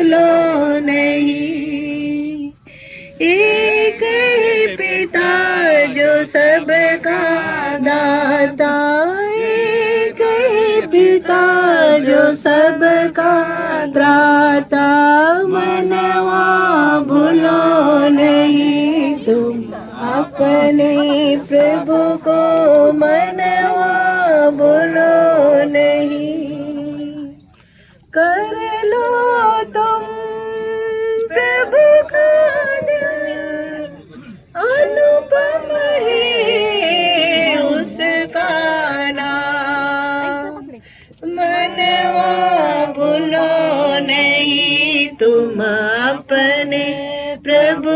भूलो नहीं। एक ही पिता जो सबका दाता, एक ही पिता जो सबका त्राता। मनवा भूलो नहीं तुम अपने प्रभु को, मनवा भूलो नहीं। कर लो तुम प्रभु का ध्यान, अनुपम है उसका नाम। मनवा भूलो नहीं तुम अपने प्रभु